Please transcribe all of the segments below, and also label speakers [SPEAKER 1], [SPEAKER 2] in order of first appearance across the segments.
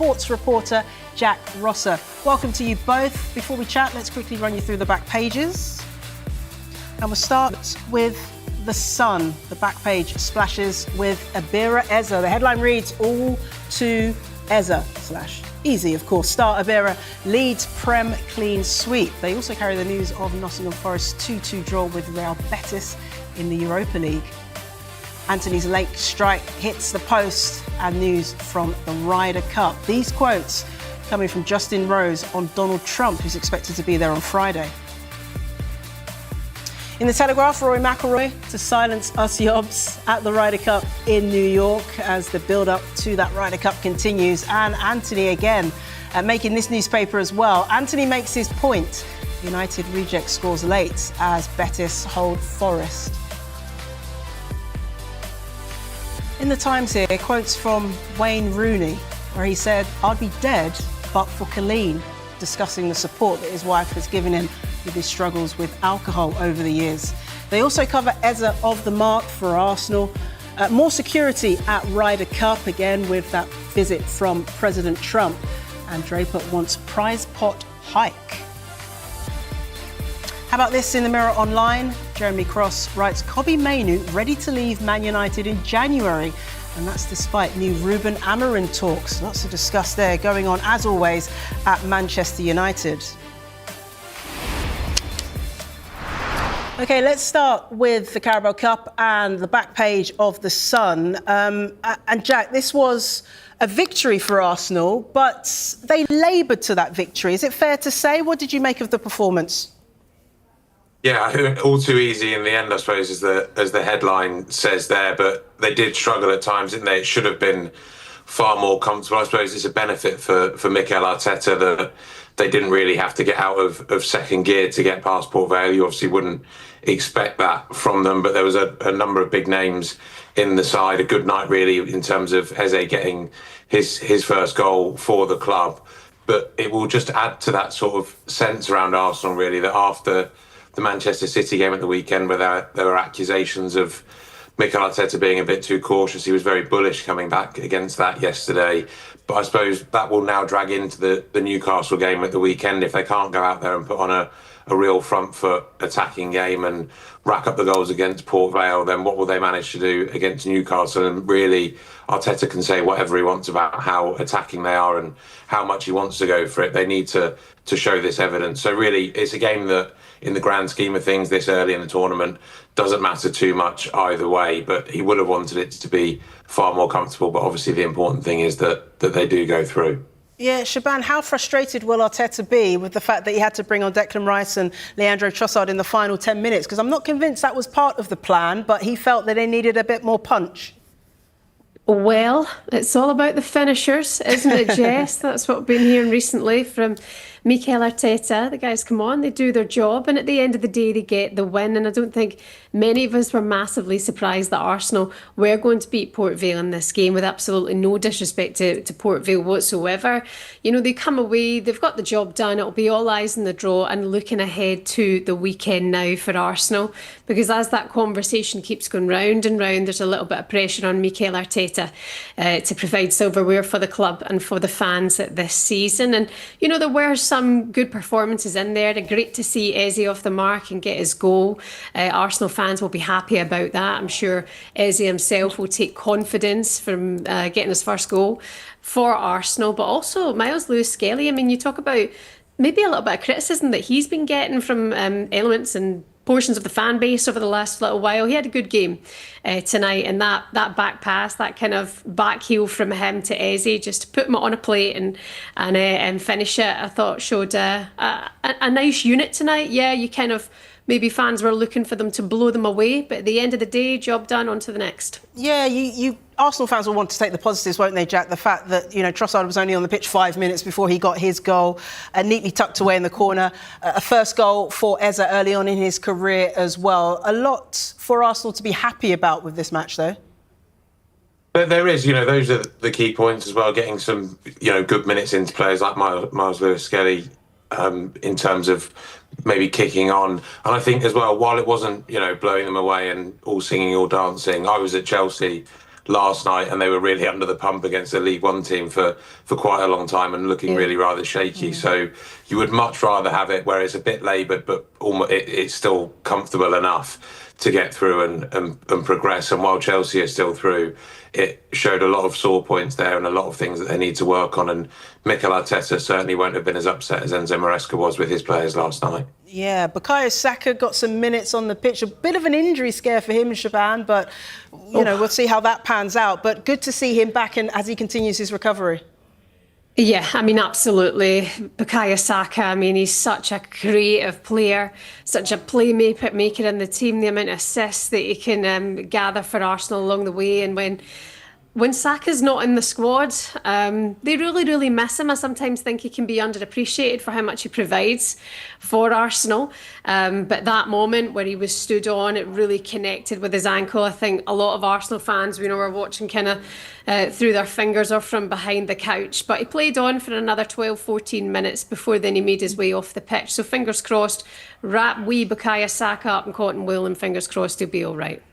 [SPEAKER 1] sports reporter Jack Rosser. Welcome to you both. Before we chat, let's quickly run you through the back pages. And we'll start with The Sun. The back page splashes with Abira Eza. The headline reads, all to Eza / easy, of course. Star Abira leads Prem clean sweep. They also carry the news of Nottingham Forest's 2-2 draw with Real Betis in the Europa League. Anthony's late strike hits the post, and news from the Ryder Cup. These quotes coming from Justin Rose on Donald Trump, who's expected to be there on Friday. In the Telegraph, Rory McIlroy to silence us yobs at the Ryder Cup in New York as the build-up to that Ryder Cup continues. And Anthony again making this newspaper as well. Anthony makes his point. United reject scores late as Betis hold Forest. In the Times here, quotes from Wayne Rooney, where he said, "I'd be dead but for Colleen," discussing the support that his wife has given him with his struggles with alcohol over the years. They also cover Eza of the mark for Arsenal. More security at Ryder Cup, again with that visit from President Trump. And Draper wants prize pot hike. How about this in the Mirror Online? Jeremy Cross writes, Kobbie Mainoo ready to leave Man United in January. And that's despite new Ruben Amorim talks. Lots to discuss there going on, as always, at Manchester United. OK, let's start with the Carabao Cup and the back page of The Sun. And Jack, this was a victory for Arsenal, but they laboured to that victory. Is it fair to say? What did you make of the performance?
[SPEAKER 2] Yeah, all too easy in the end, I suppose, as the headline says there. But they did struggle at times, didn't they? It should have been far more comfortable. I suppose it's a benefit for Mikel Arteta that they didn't really have to get out of second gear to get past Port Vale. You obviously wouldn't expect that from them, but there was a number of big names in the side. A good night, really, in terms of Eze getting his first goal for the club. But it will just add to that sort of sense around Arsenal, really, that after the Manchester City game at the weekend, where there were accusations of Mikel Arteta being a bit too cautious. He was very bullish coming back against that yesterday. But I suppose that will now drag into the Newcastle game at the weekend. If they can't go out there and put on a real front foot attacking game and rack up the goals against Port Vale, then what will they manage to do against Newcastle? And really, Arteta can say whatever he wants about how attacking they are and how much he wants to go for it. They need to show this evidence. So really, it's a game that, in the grand scheme of things, this early in the tournament, doesn't matter too much either way, but he would have wanted it to be far more comfortable. But obviously the important thing is that they do go through.
[SPEAKER 1] Yeah, Shaban, how frustrated will Arteta be with the fact that he had to bring on Declan Rice and Leandro Trossard in the final 10 minutes? Because I'm not convinced that was part of the plan, but he felt that they needed a bit more punch.
[SPEAKER 3] Well, it's all about the finishers, isn't it, Jess? That's what I've been hearing recently from Mikel Arteta. The guys come on, they do their job, and at the end of the day, they get the win. And I don't think many of us were massively surprised that Arsenal were going to beat Port Vale in this game, with absolutely no disrespect to Port Vale whatsoever. You know, they come away, they've got the job done. It'll be all eyes on the draw and looking ahead to the weekend now for Arsenal, because as that conversation keeps going round and round, there's a little bit of pressure on Mikel Arteta to provide silverware for the club and for the fans at this season. And, you know, there were some good performances in there. Great to see Eze off the mark and get his goal. Arsenal fans will be happy about that. I'm sure Eze himself will take confidence from getting his first goal for Arsenal. But also Miles Lewis-Skelly, I mean, you talk about maybe a little bit of criticism that he's been getting from elements and portions of the fan base over the last little while. He had a good game tonight, and that back pass, that kind of back heel from him to Eze, just to put him on a plate and finish it, I thought showed a nice unit tonight. Yeah, you kind of, maybe fans were looking for them to blow them away, but at the end of the day, job done, on to the next.
[SPEAKER 1] Yeah, you Arsenal fans will want to take the positives, won't they, Jack? The fact that, you know, Trossard was only on the pitch 5 minutes before he got his goal, neatly tucked away in the corner. A first goal for Eze early on in his career as well. A lot for Arsenal to be happy about with this match, though.
[SPEAKER 2] But there is, you know, those are the key points as well, getting some, you know, good minutes into players like Miles Lewis-Skelly in terms of maybe kicking on. And I think as well, while it wasn't, you know, blowing them away and all singing, all dancing, I was at Chelsea last night, and they were really under the pump against a League One team for quite a long time and looking really rather shaky. So you would much rather have it where it's a bit laboured, but it's still comfortable enough to get through and progress. And while Chelsea are still through, it showed a lot of sore points there and a lot of things that they need to work on. And Mikel Arteta certainly won't have been as upset as Enzo Maresca was with his players last night.
[SPEAKER 1] Yeah, Bukayo Saka got some minutes on the pitch. A bit of an injury scare for him, Shaban, but, you know, we'll see how that pans out. But good to see him back as he continues his recovery.
[SPEAKER 3] Yeah, I mean, absolutely. Bukayo Saka, I mean, he's such a creative player, such a playmaker in the team, the amount of assists that he can gather for Arsenal along the way. And when Saka's not in the squad, they really, really miss him. I sometimes think he can be underappreciated for how much he provides for Arsenal. But that moment where he was stood on, it really connected with his ankle. I think a lot of Arsenal fans, were watching kind of through their fingers or from behind the couch. But he played on for another 12, 14 minutes before then he made his way off the pitch. So fingers crossed, wrap wee Bukayo Saka up in cotton wool and fingers crossed he'll be all right.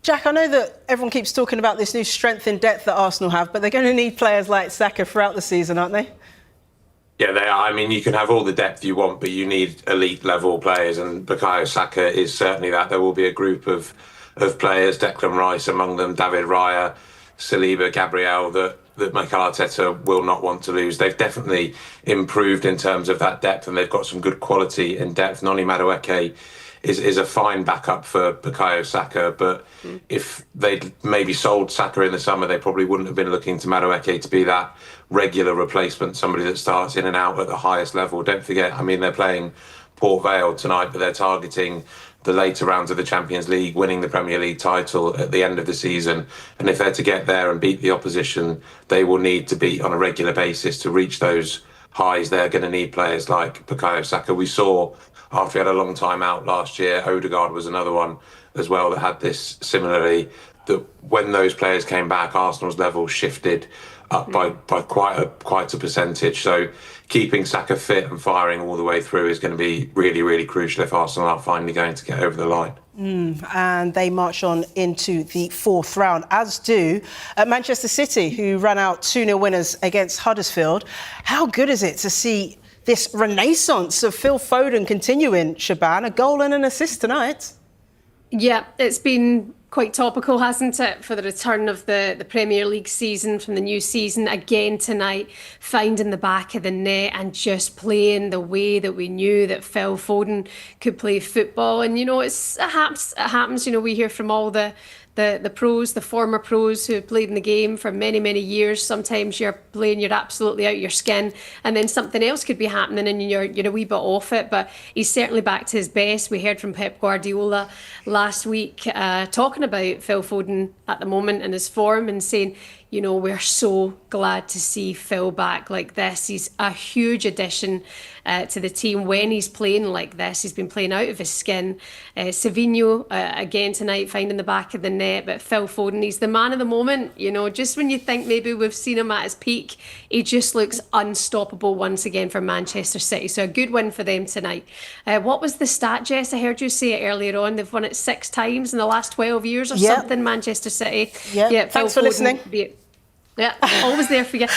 [SPEAKER 1] Jack, I know that everyone keeps talking about this new strength in depth that Arsenal have, but they're going to need players like Saka throughout the season, aren't they?
[SPEAKER 2] Yeah, they are. I mean, you can have all the depth you want, but you need elite level players, and Bukayo Saka is certainly that. There will be a group of players, Declan Rice among them, David Raya, Saliba, Gabriel, that Mikel Arteta will not want to lose. They've definitely improved in terms of that depth, and they've got some good quality in depth. Noni Madueke is a fine backup for Bukayo Saka, but if they'd maybe sold Saka in the summer, they probably wouldn't have been looking to Madueke to be that regular replacement, somebody that starts in and out at the highest level. Don't forget, I mean, they're playing Port Vale tonight, but they're targeting the later rounds of the Champions League, winning the Premier League title at the end of the season. And if they're to get there and beat the opposition, they will need to beat on a regular basis to reach those highs. They're going to need players like Bukayo Saka. We saw after he had a long time out last year, Odegaard was another one as well that had this similarly, that when those players came back, Arsenal's level shifted up by quite a percentage. So keeping Saka fit and firing all the way through is going to be really, really crucial if Arsenal are finally going to get over the line.
[SPEAKER 1] And they march on into the fourth round, as do Manchester City, who ran out 2-0 winners against Huddersfield. How good is it to see this renaissance of Phil Foden continuing, Shaban? A goal and an assist tonight.
[SPEAKER 3] Yeah, it's been quite topical, hasn't it, for the return of the Premier League season from the new season again tonight, finding the back of the net and just playing the way that we knew that Phil Foden could play football. And, it happens, we hear from all the pros, the former pros who have played in the game for many, many years. Sometimes you're playing, you're absolutely out of your skin, and then something else could be happening and you're a wee bit off it. But he's certainly back to his best. We heard from Pep Guardiola last week talking about Phil Foden at the moment and his form and saying, we're so glad to see Phil back like this. He's a huge addition to the team when he's playing like this. He's been playing out of his skin. Savinho, again tonight, finding the back of the net. But Phil Foden, he's the man of the moment. Just when you think maybe we've seen him at his peak, he just looks unstoppable once again for Manchester City. So a good win for them tonight. What was the stat, Jess? I heard you say it earlier on. They've won it 6 times in the last 12 years or something, Manchester City.
[SPEAKER 1] Yeah, thanks for listening.
[SPEAKER 3] Yeah, always there for you.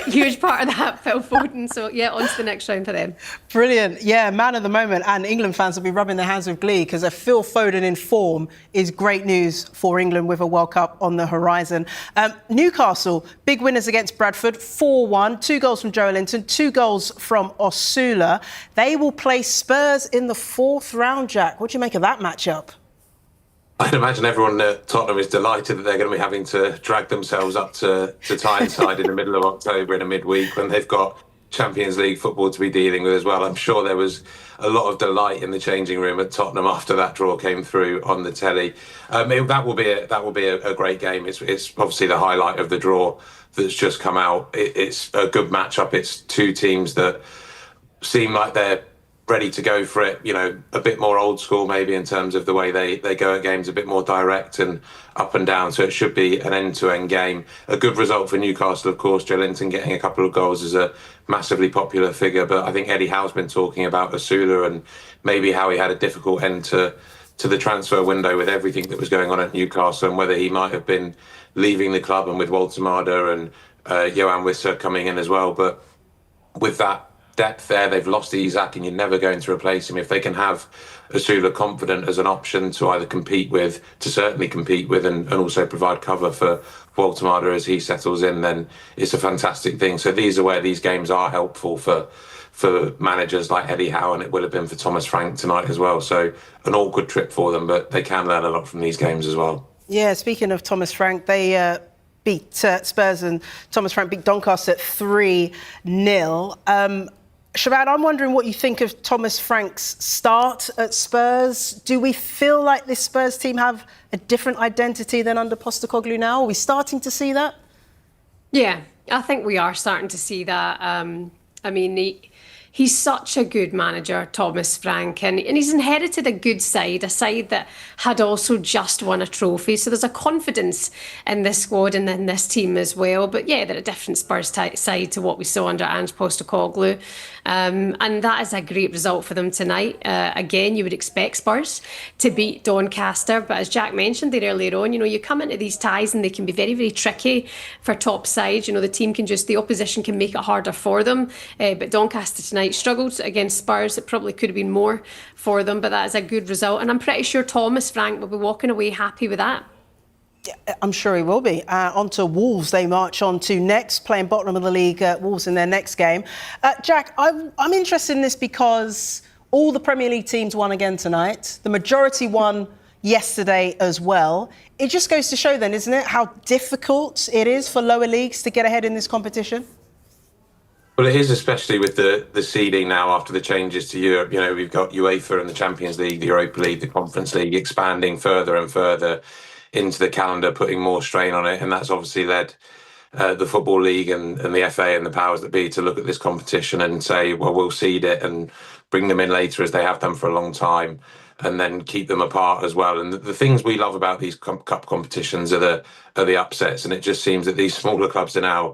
[SPEAKER 3] Huge part of that, Phil Foden. So, on to the next round for them.
[SPEAKER 1] Brilliant. Yeah, man of the moment. And England fans will be rubbing their hands with glee because a Phil Foden in form is great news for England with a World Cup on the horizon. Newcastle, big winners against Bradford, 4-1. 2 goals from Joe Linton, 2 goals from Osula. They will play Spurs in the 4th round, Jack. What do you make of that matchup?
[SPEAKER 2] I'd imagine everyone at Tottenham is delighted that they're going to be having to drag themselves up to Tyneside in the middle of October in a midweek when they've got Champions League football to be dealing with as well. I'm sure there was a lot of delight in the changing room at Tottenham after that draw came through on the telly. That will be a great game. It's obviously the highlight of the draw that's just come out. It's a good matchup. It's 2 teams that seem like they're ready to go for it, a bit more old school maybe in terms of the way they go at games, a bit more direct and up and down. So it should be an end-to-end game. A good result for Newcastle, of course. Joe Linton getting a couple of goals is a massively popular figure. But I think Eddie Howe's been talking about Osula and maybe how he had a difficult end to to the transfer window with everything that was going on at Newcastle and whether he might have been leaving the club and with Walter Marder and Johan Wissa coming in as well. But with that depth there, they've lost Isak and you're never going to replace him. If they can have Asula confident as an option to either compete with, to certainly compete with, and also provide cover for Walter Marder as he settles in, then it's a fantastic thing. So these are where these games are helpful for managers like Eddie Howe, and it would have been for Thomas Frank tonight as well. So an awkward trip for them, but they can learn a lot from these games as well.
[SPEAKER 1] Yeah, speaking of Thomas Frank, they beat Spurs, and Thomas Frank beat Doncaster at 3-0. Shaban, I'm wondering what you think of Thomas Frank's start at Spurs. Do we feel like this Spurs team have a different identity than under Postecoglou now? Are we starting to see that?
[SPEAKER 3] Yeah, I think we are starting to see that. I mean, he's such a good manager, Thomas Frank, and he's inherited a good side, a side that had also just won a trophy. So there's a confidence in this squad and in this team as well. But yeah, they're a different Spurs side to what we saw under Ange Postecoglou. And that is a great result for them tonight. Again, you would expect Spurs to beat Doncaster. But as Jack mentioned there earlier on, you come into these ties and they can be very, very tricky for top sides. The opposition can make it harder for them. But Doncaster tonight struggled against Spurs. It probably could have been more for them, but that is a good result. And I'm pretty sure Thomas Frank will be walking away happy with that.
[SPEAKER 1] I'm sure he will be. On to Wolves they march on to next, playing bottom of the league, Wolves in their next game. Jack, I'm interested in this because all the Premier League teams won again tonight. The majority won yesterday as well. It just goes to show then, isn't it, how difficult it is for lower leagues to get ahead in this competition?
[SPEAKER 2] Well, it is, especially with the seeding now after the changes to Europe. We've got UEFA and the Champions League, the Europa League, the Conference League expanding further and further into the calendar, putting more strain on it. And that's obviously led the Football League and the FA and the powers that be to look at this competition and say, well, we'll seed it and bring them in later as they have done for a long time and then keep them apart as well. And the things we love about these cup competitions are the upsets. And it just seems that these smaller clubs are now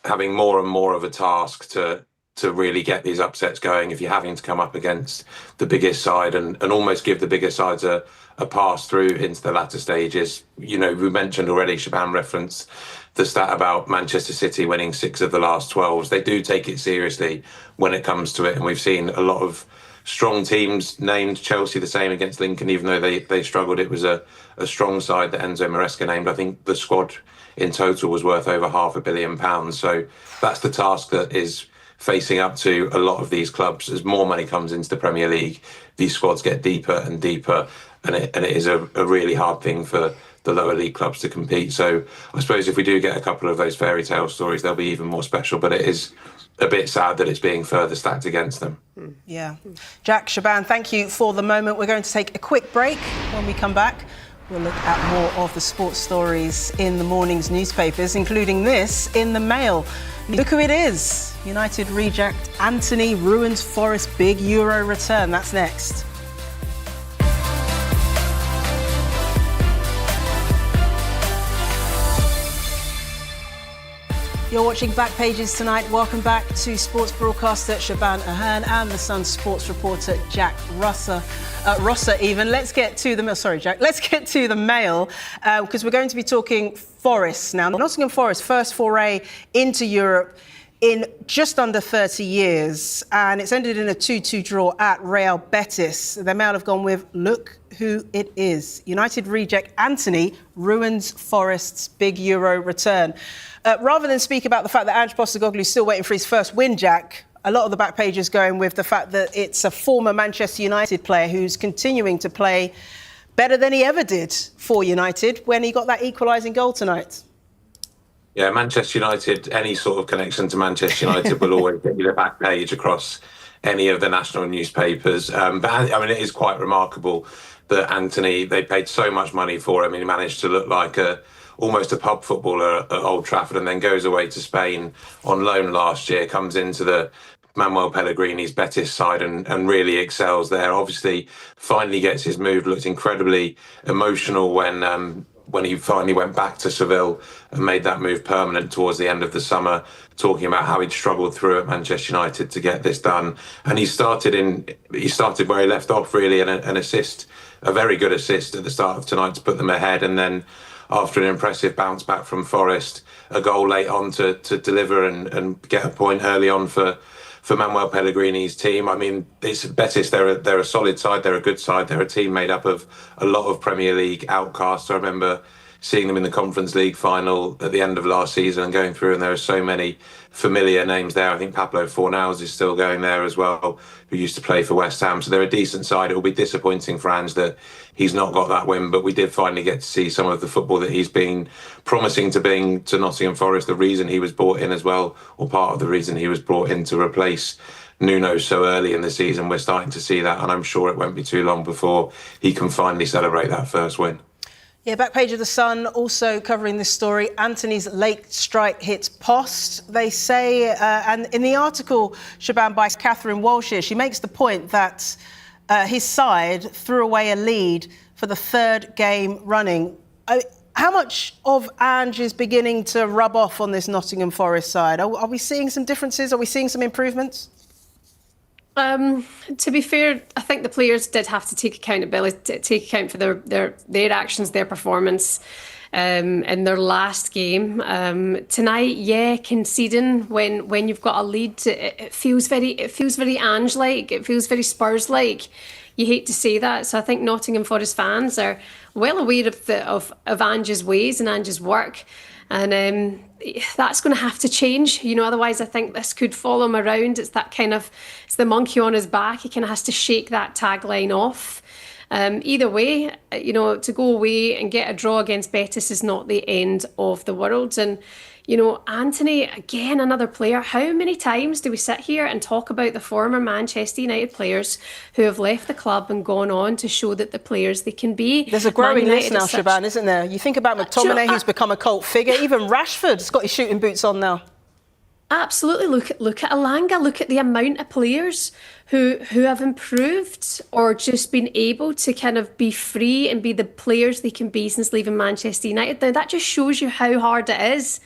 [SPEAKER 2] having more and more of a task to really get these upsets going if you're having to come up against the biggest side and almost give the bigger sides a pass through into the latter stages. We mentioned already, Shaban referenced the stat about Manchester City winning 6 of the last 12. They do take it seriously when it comes to it, and we've seen a lot of strong teams named. Chelsea the same against Lincoln, even though they struggled. It was a strong side that Enzo Maresca named. I think the squad in total was worth over £500 million. So that's the task that is facing up to a lot of these clubs. As more money comes into the Premier League, these squads get deeper and deeper, and it is a really hard thing for the lower league clubs to compete. So I suppose if we do get a couple of those fairy tale stories, they'll be even more special, but it is a bit sad that it's being further stacked against them.
[SPEAKER 1] Yeah. Jack, Shaban, thank you for the moment. We're going to take a quick break. When we come back, we'll look at more of the sports stories in the morning's newspapers, including this in the Mail. Look who it is. United reject Anthony ruins Forest big Euro return. That's next. You're watching Back Pages tonight. Welcome back to sports broadcaster Shaban Ahern and the Sun sports reporter Jack Rosser. Let's get to the Mail. Sorry, Jack. Let's get to the Mail because we're going to be talking Forest now. Nottingham Forest, first foray into Europe in just under 30 years, and it's ended in a 2-2 draw at Real Betis. The Mail have gone with, look who it is. United reject Anthony ruins Forest's big Euro return. Rather than speak about the fact that Ange Postecoglou is still waiting for his first win, Jack, a lot of the back pages going with the fact that it's a former Manchester United player who's continuing to play better than he ever did for United when he got that equalising goal tonight.
[SPEAKER 2] Yeah, Manchester United, any sort of connection to Manchester United will always get you the back page across any of the national newspapers. But I mean, it is quite remarkable that Anthony, they paid so much money for him and he managed to look like almost a pub footballer at Old Trafford and then goes away to Spain on loan last year, comes into the Manuel Pellegrini's Betis side and really excels there. Obviously, finally gets his move, looked incredibly emotional when when he finally went back to Seville and made that move permanent towards the end of the summer, talking about how he'd struggled through at Manchester United to get this done. And he started where he left off, really, an assist, a very good assist at the start of tonight to put them ahead. And then after an impressive bounce back from Forest, a goal late on to deliver and get a point early on for Manuel Pellegrini's team. I mean, it's Betis, they're a solid side, they're a good side, they're a team made up of a lot of Premier League outcasts. I remember seeing them in the Conference League final at the end of last season and going through, and there are so many familiar names there. I think Pablo Fornals is still going there as well, who used to play for West Ham. So they're a decent side. It will be disappointing for Ange that he's not got that win, but we did finally get to see some of the football that he's been promising to bring to Nottingham Forest, the reason he was brought in as well, or part of the reason he was brought in to replace Nuno so early in the season. We're starting to see that, and I'm sure it won't be too long before he can finally celebrate that first win.
[SPEAKER 1] Yeah, back page of The Sun also covering this story. Anthony's late strike hits post, they say. And in the article, Shaban, by Catherine Walsh here, she makes the point that his side threw away a lead for the third game running. How much of Ange is beginning to rub off on this Nottingham Forest side? Are we seeing some differences? Are we seeing some improvements?
[SPEAKER 3] To be fair, I think the players did have to take accountability, take account for their actions, their performance in their last game. Tonight, yeah, conceding when you've got a lead, it feels very Ange-like, it feels very Spurs-like. You hate to say that. So I think Nottingham Forest fans are well aware of Ange's ways and Ange's work. And that's going to have to change, otherwise I think this could follow him around. It's the monkey on his back. He kind of has to shake that tagline off. Either way, to go away and get a draw against Betis is not the end of the world. And, Anthony, again, another player. How many times do we sit here and talk about the former Manchester United players who have left the club and gone on to show that the players they can be?
[SPEAKER 1] There's a growing list now, Shaban, isn't there? You think about McTominay, who's become a cult figure. Even Rashford's got his shooting boots on now.
[SPEAKER 3] Absolutely. Look at Alanga. Look at the amount of players who have improved or just been able to kind of be free and be the players they can be since leaving Manchester United. Now, that just shows you how hard it is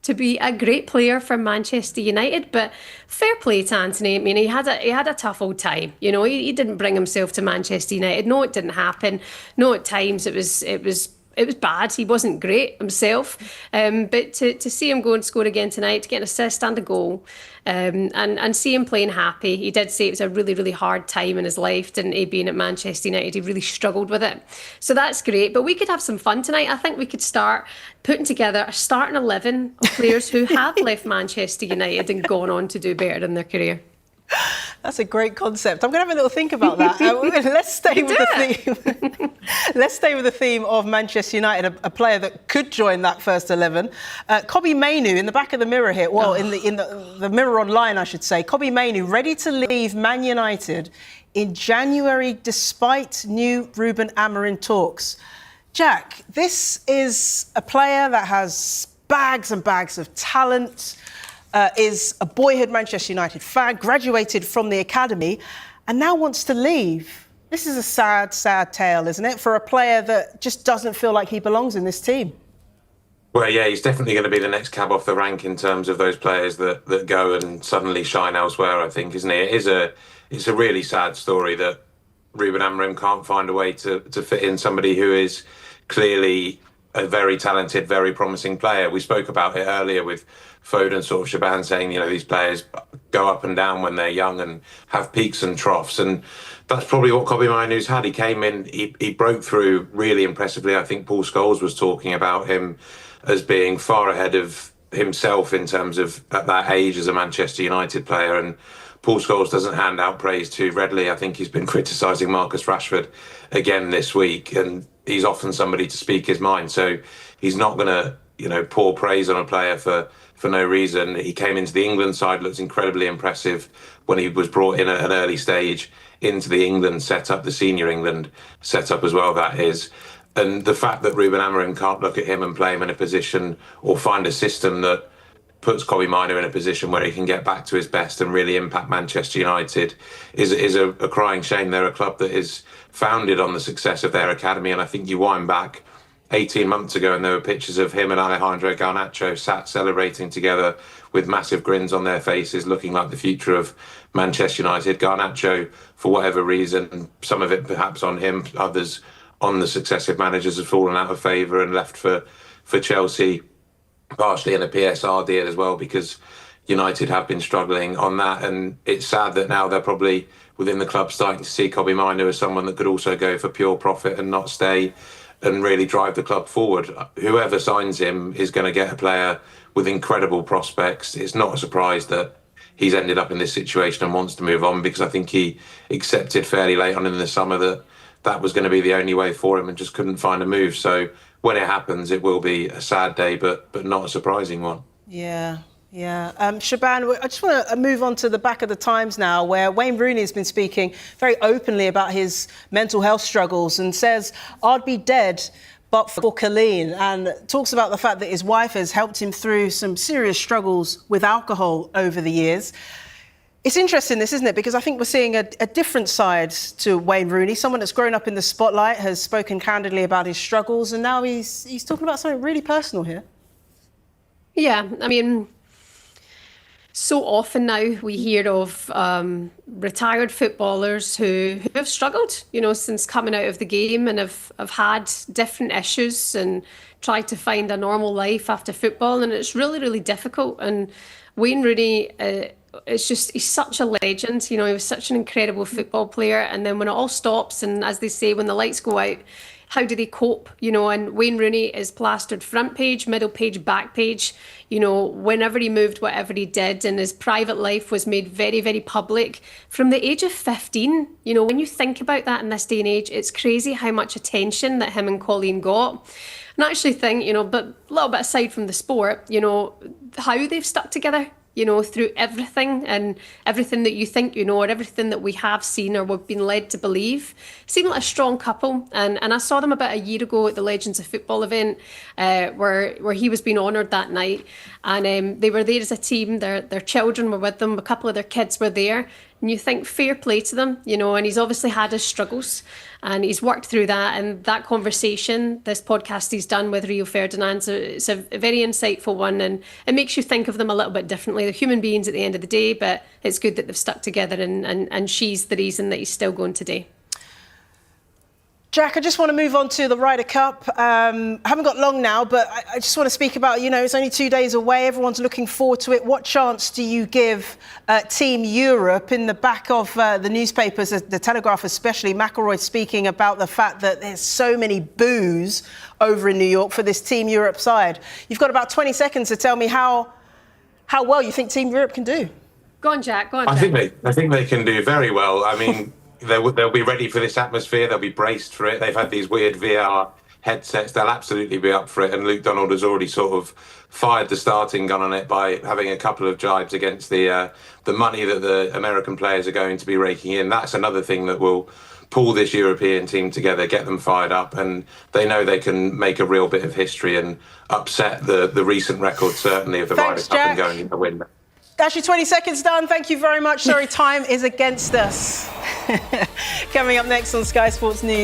[SPEAKER 3] to be a great player for Manchester United. But fair play to Anthony. I mean, he had a tough old time. He didn't bring himself to Manchester United. No, it didn't happen. No, at times it was bad. He wasn't great himself. But to see him go and score again tonight, to get an assist and a goal, and see him playing happy. He did say it was a really, really hard time in his life, didn't he, being at Manchester United? He really struggled with it. So that's great. But we could have some fun tonight. I think we could start putting together a starting 11 of players who have left Manchester United and gone on to do better in their career.
[SPEAKER 1] That's a great concept. I'm going to have a little think about that. Let's stay with the theme. Let's stay with the theme of Manchester United, a player that could join that first 11. Kobbie Mainoo in the back of the mirror here. Well, in the mirror online, I should say. Kobbie Mainoo ready to leave Man United in January, despite new Ruben Amorim talks. Jack, this is a player that has bags and bags of talent. Is a boyhood Manchester United fan, graduated from the academy, and now wants to leave. This is a sad, sad tale, isn't it, for a player that just doesn't feel like he belongs in this team?
[SPEAKER 2] Well, yeah, he's definitely going to be the next cab off the rank in terms of those players that go and suddenly shine elsewhere, I think, isn't it? It's a really sad story that Ruben Amorim can't find a way to fit in somebody who is clearly a very talented, very promising player. We spoke about it earlier with Foden, sort of Shaban, saying, these players go up and down when they're young and have peaks and troughs. And that's probably what Kobbie Mainoo's had. He came in, he broke through really impressively. I think Paul Scholes was talking about him as being far ahead of himself in terms of at that age as a Manchester United player. And Paul Scholes doesn't hand out praise too readily. I think he's been criticising Marcus Rashford again this week, and he's often somebody to speak his mind. So he's not going to, pour praise on a player for no reason. He came into the England side, looked incredibly impressive when he was brought in at an early stage into the England setup, the senior England setup as well, that is. And the fact that Ruben Amorim can't look at him and play him in a position or find a system that puts Kobbie Mainoo in a position where he can get back to his best and really impact Manchester United is a crying shame. They're a club that is founded on the success of their academy, and I think you wind back 18 months ago, and there were pictures of him and Alejandro Garnacho sat celebrating together with massive grins on their faces, looking like the future of Manchester United. Garnacho, for whatever reason, some of it perhaps on him, others on the successive managers, have fallen out of favour and left for Chelsea, partially in a PSR deal as well, because United have been struggling on that. And it's sad that now they're probably within the club starting to see Kobbie Mainoo as someone that could also go for pure profit and not stay and really drive the club forward. Whoever signs him is going to get a player with incredible prospects. It's not a surprise that he's ended up in this situation and wants to move on, because I think he accepted fairly late on in the summer that that was going to be the only way for him and just couldn't find a move. So when it happens, it will be a sad day, but not a surprising one.
[SPEAKER 1] Yeah. Yeah. Shaban, I just want to move on to the back of the Times now, where Wayne Rooney has been speaking very openly about his mental health struggles and says, "I'd be dead but for Colleen," and talks about the fact that his wife has helped him through some serious struggles with alcohol over the years. It's interesting, this, isn't it? Because I think we're seeing a different side to Wayne Rooney, someone that's grown up in the spotlight, has spoken candidly about his struggles, and now he's talking about something really personal here.
[SPEAKER 3] Yeah, I mean, so often now we hear of retired footballers who have struggled, since coming out of the game, and have had different issues and tried to find a normal life after football. And it's really, really difficult. And Wayne Rooney, he's such a legend. He was such an incredible football player. And then when it all stops, and as they say, when the lights go out, how do they cope? And Wayne Rooney is plastered front page, middle page, back page, whenever he moved, whatever he did. And his private life was made very, very public from the age of 15. When you think about that in this day and age, it's crazy how much attention that him and Colleen got. And I actually think, but a little bit aside from the sport, how they've stuck together, through everything, and everything that you think or everything that we have seen or we've been led to believe. Seemed like a strong couple. And I saw them about a year ago at the Legends of Football event, where he was being honoured that night. And they were there as a team. Their children were with them. A couple of their kids were there. And you think, fair play to them, and he's obviously had his struggles and he's worked through that. And that conversation, this podcast he's done with Rio Ferdinand, it's a very insightful one, and it makes you think of them a little bit differently. They're human beings at the end of the day, but it's good that they've stuck together, and she's the reason that he's still going today.
[SPEAKER 1] Jack, I just want to move on to the Ryder Cup. I haven't got long now, but I just want to speak about, it's only 2 days away. Everyone's looking forward to it. What chance do you give Team Europe? In the back of the newspapers, the Telegraph especially, McIlroy speaking about the fact that there's so many boos over in New York for this Team Europe side. You've got about 20 seconds to tell me how well you think Team Europe can do.
[SPEAKER 3] Go on, Jack.
[SPEAKER 2] I think they can do very well. I mean, they'll be ready for this atmosphere. They'll be braced for it. They've had these weird VR headsets. They'll absolutely be up for it. And Luke Donald has already sort of fired the starting gun on it by having a couple of jibes against the money that the American players are going to be raking in. That's another thing that will pull this European team together, get them fired up, and they know they can make a real bit of history and upset the recent record, certainly, of the Ryder Cup and going in the win.
[SPEAKER 1] That's your 20 seconds done. Thank you very much. Sorry, time is against us. Coming up next on Sky Sports News.